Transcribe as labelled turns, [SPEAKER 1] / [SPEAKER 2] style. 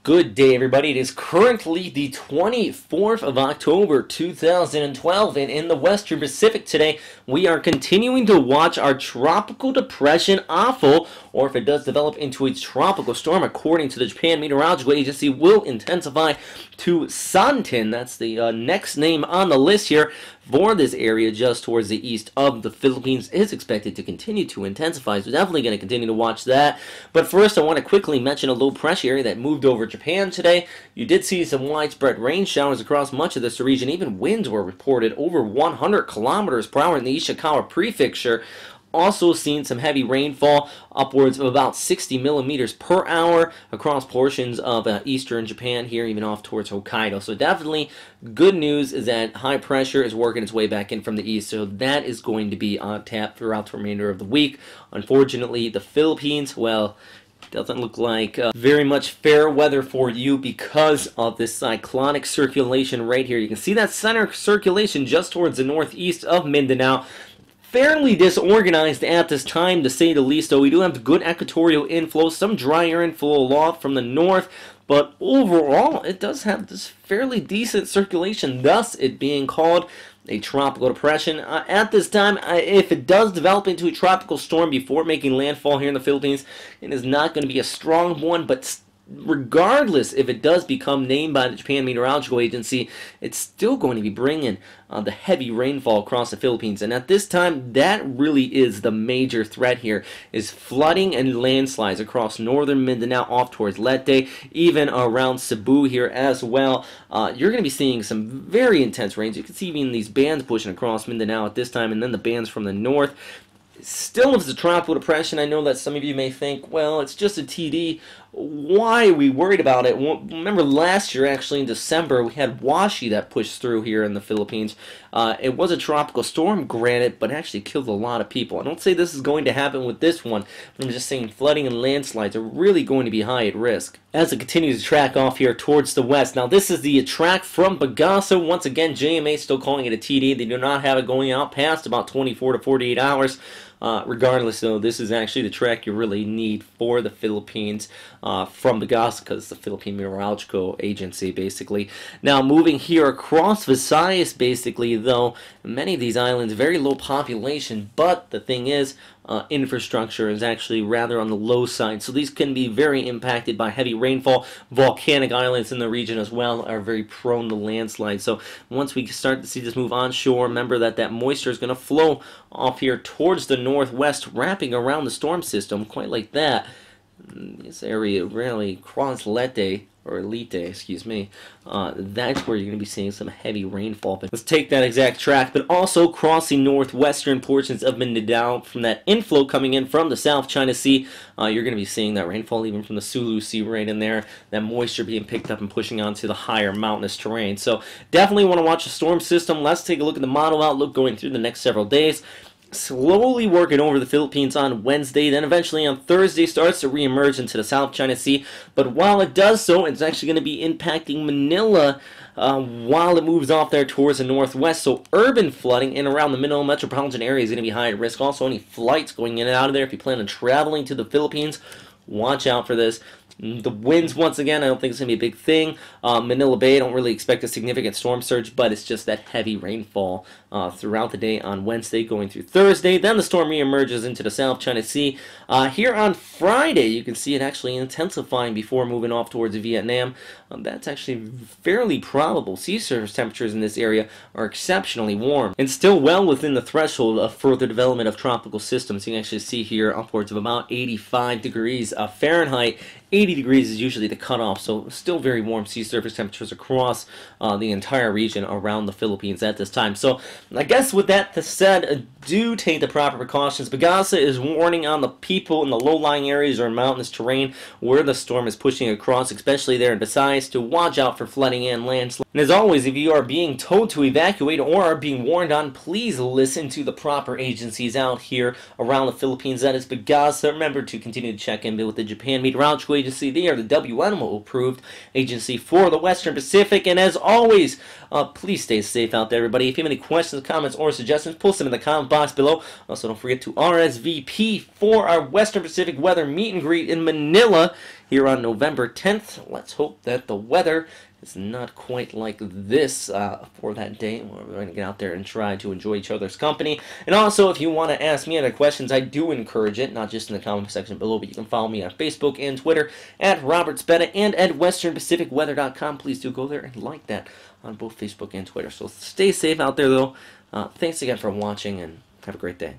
[SPEAKER 1] Good day, everybody. It is currently the 24th of October, 2012, and in the Western Pacific today, we are continuing to watch our tropical depression Ofel, or if it does develop into a tropical storm, according to the Japan Meteorological Agency, will intensify to Santin. That's the next name on the list here for this area just towards the east of the Philippines. Is expected to continue to intensify, so definitely going to continue to watch that. But first, I want to quickly mention a low pressure area that moved over Japan today. You did see some widespread rain showers across much of this region. Even winds were reported over 100 kilometers per hour in the Ishikawa prefecture. Also seen some heavy rainfall, upwards of about 60 millimeters per hour across portions of eastern Japan here, even off towards Hokkaido. So definitely good news is that high pressure is working its way back in from the east, so that is going to be on tap throughout the remainder of the week. Unfortunately, the Philippines, well, doesn't look like very much fair weather for you because of this cyclonic circulation right here. You can see that center circulation just towards the northeast of Mindanao. Fairly disorganized at this time, to say the least, though. We do have good equatorial inflow, some drier inflow aloft from the north, but overall, it does have this fairly decent circulation, thus it being called a tropical depression. At this time, if it does develop into a tropical storm before making landfall here in the Philippines, it is not going to be a strong one, but regardless if it does become named by the Japan Meteorological Agency, it's still going to be bringing the heavy rainfall across the Philippines. And at this time, that really is the major threat here, is flooding and landslides across northern Mindanao off towards Leyte, even around Cebu here as well. You're going to be seeing some very intense rains. You can see even these bands pushing across Mindanao at this time, and then the bands from the north. Still, it's a tropical depression. I know that some of you may think, well, it's just a TD. Why are we worried about it? Well, remember last year, actually, in December, we had Washi that pushed through here in the Philippines. It was a tropical storm, granted, but actually killed a lot of people. I don't say this is going to happen with this one, but I'm just saying flooding and landslides are really going to be high at risk as it continues to track off here towards the west. Now, this is the track from PAGASA. Once again, JMA still calling it a TD. They do not have it going out past about 24 to 48 hours. Regardless, though, this is actually the track you really need for the Philippines from PAGASA, because the Philippine Meteorological Agency, basically. Now, moving here across Visayas, basically, though, many of these islands, very low population, but the thing is, infrastructure is actually rather on the low side, so these can be very impacted by heavy rainfall. Volcanic islands in the region as well are very prone to landslides. So once we start to see this move onshore, remember that that moisture is going to flow off here towards the northwest, wrapping around the storm system, quite like that. This area really across Leyte, or Leyte, excuse me, that's where you're going to be seeing some heavy rainfall. But let's take that exact track, but also crossing northwestern portions of Mindanao from that inflow coming in from the South China Sea. You're going to be seeing that rainfall even from the Sulu Sea right in there, that moisture being picked up and pushing onto the higher mountainous terrain. So definitely want to watch the storm system. Let's take a look at the model outlook going through the next several days. Slowly working over the Philippines on Wednesday, then eventually on Thursday starts to reemerge into the South China Sea. But while it does so, it's actually going to be impacting Manila while it moves off there towards the northwest. So urban flooding in around the Manila metropolitan area is going to be high at risk. Also, any flights going in and out of there, if you plan on traveling to the Philippines, watch out for this. The winds, once again, I don't think it's going to be a big thing. Manila Bay, I don't really expect a significant storm surge, but it's just that heavy rainfall throughout the day on Wednesday going through Thursday. Then the storm reemerges into the South China Sea. Here on Friday, you can see it actually intensifying before moving off towards Vietnam. That's actually fairly probable. Sea surface temperatures in this area are exceptionally warm and still well within the threshold of further development of tropical systems. You can actually see here upwards of about 85 degrees Fahrenheit. 80 degrees is usually the cutoff, so still very warm sea surface temperatures across the entire region around the Philippines at this time. So I guess with that said, do take the proper precautions. PAGASA is warning on the people in the low-lying areas or mountainous terrain where the storm is pushing across, especially there in Visayas, to watch out for flooding and landslides. And as always, if you are being told to evacuate or are being warned on, please listen to the proper agencies out here around the Philippines. That is PAGASA. Remember to continue to check in with the Japan Meteorological Agency. They are the WNMO approved agency for the Western Pacific. And as always, please stay safe out there, everybody. If you have any questions, comments, or suggestions, post them in the comment box below. Also, don't forget to RSVP for our Western Pacific weather meet and greet in Manila here on November 10th. Let's hope that the weather is not quite like this for that day. We're going to get out there and try to enjoy each other's company. And also, if you want to ask me any questions, I do encourage it, not just in the comment section below, but you can follow me on Facebook and Twitter at Robert Speta and at westernpacificweather.com. Please do go there and like that on both Facebook and Twitter. So stay safe out there, though. Thanks again for watching, and have a great day.